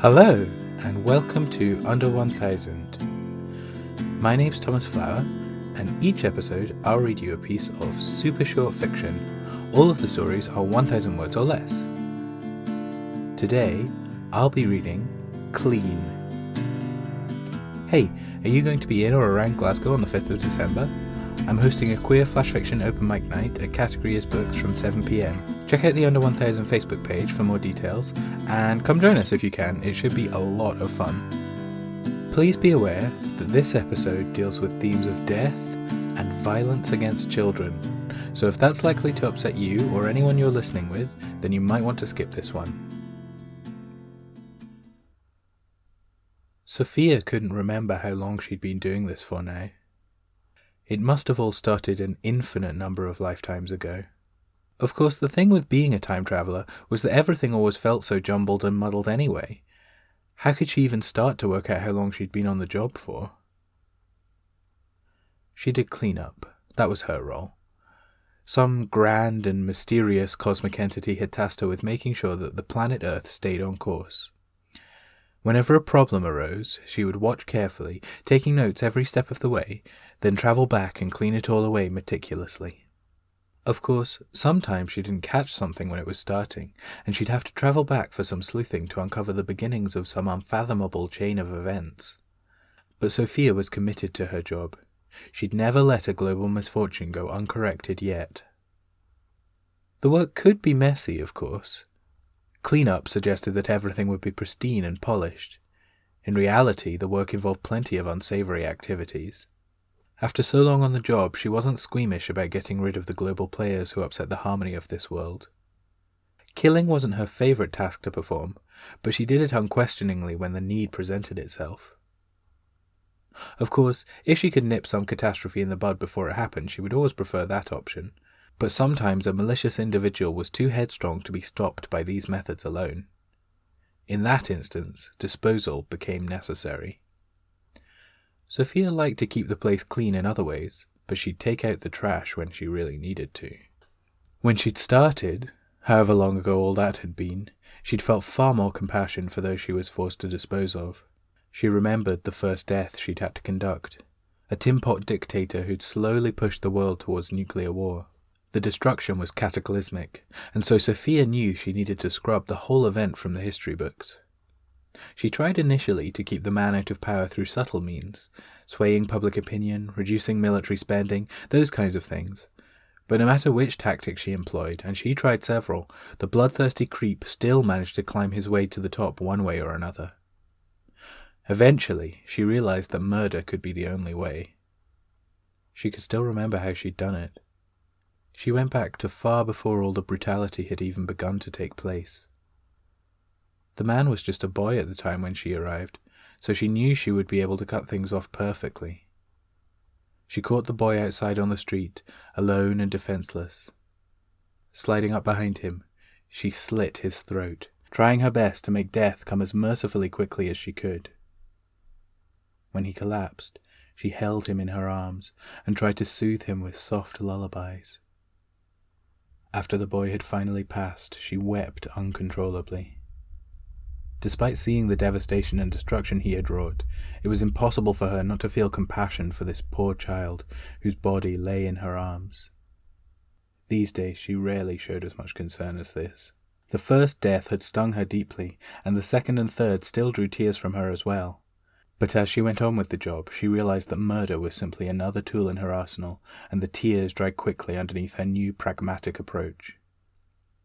Hello, and welcome to Under 1000. My name's Thomas Flower, and each episode I'll read you a piece of super short fiction. All of the stories are 1000 words or less. Today, I'll be reading Clean. Hey, are you going to be in or around Glasgow on the 5th of December? I'm hosting a queer flash fiction open mic night at Category is Books from 7pm. Check out the Under 1000 Facebook page for more details, and come join us if you can. It should be a lot of fun. Please be aware that this episode deals with themes of death and violence against children, so if that's likely to upset you or anyone you're listening with, then you might want to skip this one. Sophia couldn't remember how long she'd been doing this for now. It must have all started an infinite number of lifetimes ago. Of course, the thing with being a time traveller was that everything always felt so jumbled and muddled anyway. How could she even start to work out how long she'd been on the job for? She did clean-up. That was her role. Some grand and mysterious cosmic entity had tasked her with making sure that the planet Earth stayed on course. Whenever a problem arose, she would watch carefully, taking notes every step of the way, then travel back and clean it all away meticulously. Of course, sometimes she didn't catch something when it was starting, and she'd have to travel back for some sleuthing to uncover the beginnings of some unfathomable chain of events. But Sophia was committed to her job. She'd never let a global misfortune go uncorrected yet. The work could be messy, of course. Clean-up suggested that everything would be pristine and polished. In reality, the work involved plenty of unsavoury activities. After so long on the job, she wasn't squeamish about getting rid of the global players who upset the harmony of this world. Killing wasn't her favourite task to perform, but she did it unquestioningly when the need presented itself. Of course, if she could nip some catastrophe in the bud before it happened, she would always prefer that option. But sometimes a malicious individual was too headstrong to be stopped by these methods alone. In that instance, disposal became necessary. Sophia liked to keep the place clean in other ways, but she'd take out the trash when she really needed to. When she'd started, however long ago all that had been, she'd felt far more compassion for those she was forced to dispose of. She remembered the first death she'd had to conduct, a tin pot dictator who'd slowly pushed the world towards nuclear war. The destruction was cataclysmic, and so Sophia knew she needed to scrub the whole event from the history books. She tried initially to keep the man out of power through subtle means, swaying public opinion, reducing military spending, those kinds of things. But no matter which tactic she employed, and she tried several, the bloodthirsty creep still managed to climb his way to the top one way or another. Eventually, she realized that murder could be the only way. She could still remember how she'd done it. She went back to far before all the brutality had even begun to take place. The man was just a boy at the time when she arrived, so she knew she would be able to cut things off perfectly. She caught the boy outside on the street, alone and defenseless. Sliding up behind him, she slit his throat, trying her best to make death come as mercifully quickly as she could. When he collapsed, she held him in her arms and tried to soothe him with soft lullabies. After the boy had finally passed, she wept uncontrollably. Despite seeing the devastation and destruction he had wrought, it was impossible for her not to feel compassion for this poor child whose body lay in her arms. These days she rarely showed as much concern as this. The first death had stung her deeply, and the second and third still drew tears from her as well. But as she went on with the job, she realized that murder was simply another tool in her arsenal, and the tears dried quickly underneath her new pragmatic approach.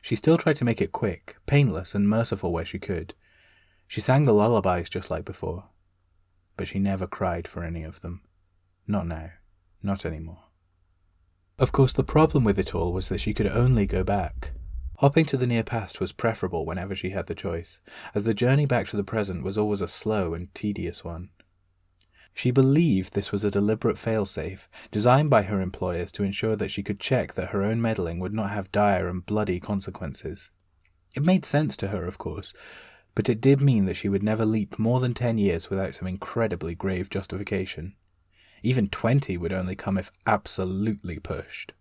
She still tried to make it quick, painless, and merciful where she could. She sang the lullabies just like before, but she never cried for any of them. Not now. Not anymore. Of course, the problem with it all was that she could only go back. Hopping to the near past was preferable whenever she had the choice, as the journey back to the present was always a slow and tedious one. She believed this was a deliberate failsafe, designed by her employers to ensure that she could check that her own meddling would not have dire and bloody consequences. It made sense to her, of course, but it did mean that she would never leap more than 10 years without some incredibly grave justification. Even 20 would only come if absolutely pushed.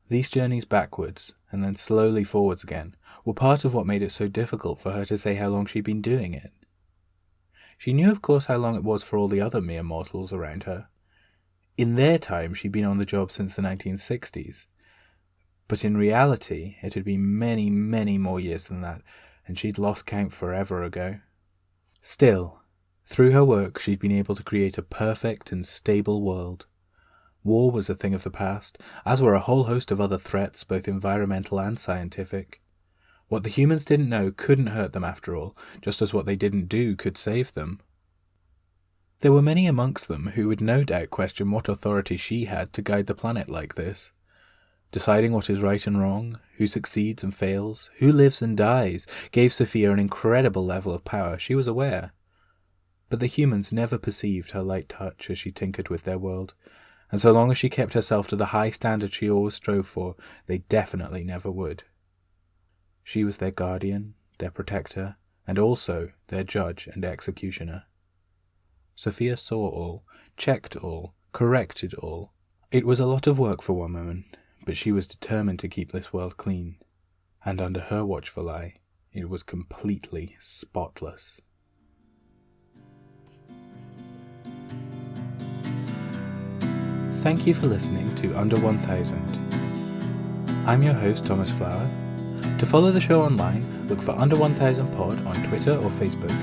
These journeys backwards, and then slowly forwards again, were part of what made it so difficult for her to say how long she'd been doing it. She knew, of course, how long it was for all the other mere mortals around her. In their time, she'd been on the job since the 1960s. But in reality, it had been many, many more years than that, and she'd lost count forever ago. Still, through her work, she'd been able to create a perfect and stable world. War was a thing of the past, as were a whole host of other threats, both environmental and scientific. What the humans didn't know couldn't hurt them after all, just as what they didn't do could save them. There were many amongst them who would no doubt question what authority she had to guide the planet like this. Deciding what is right and wrong, who succeeds and fails, who lives and dies, gave Sophia an incredible level of power, she was aware. But the humans never perceived her light touch as she tinkered with their world, and so long as she kept herself to the high standard she always strove for, they definitely never would. She was their guardian, their protector, and also their judge and executioner. Sophia saw all, checked all, corrected all. It was a lot of work for one woman, but she was determined to keep this world clean, and under her watchful eye, it was completely spotless. Thank you for listening to Under 1000. I'm your host, Thomas Flower. To follow the show online, look for Under 1000 Pod on Twitter or Facebook.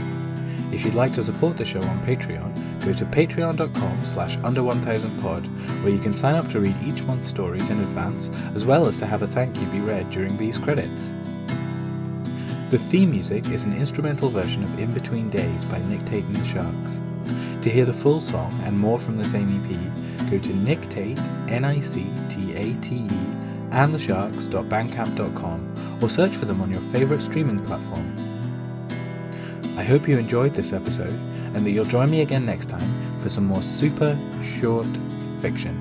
If you'd like to support the show on Patreon, go to patreon.com/under1000pod, where you can sign up to read each month's stories in advance, as well as to have a thank you be read during these credits. The theme music is an instrumental version of In Between Days by Nick Tate and the Sharks. To hear the full song and more from the same EP, go to Nick Tate, Nictate, and thesharks.bandcamp.com, or search for them on your favourite streaming platform. I hope you enjoyed this episode, and that you'll join me again next time for some more super short fiction.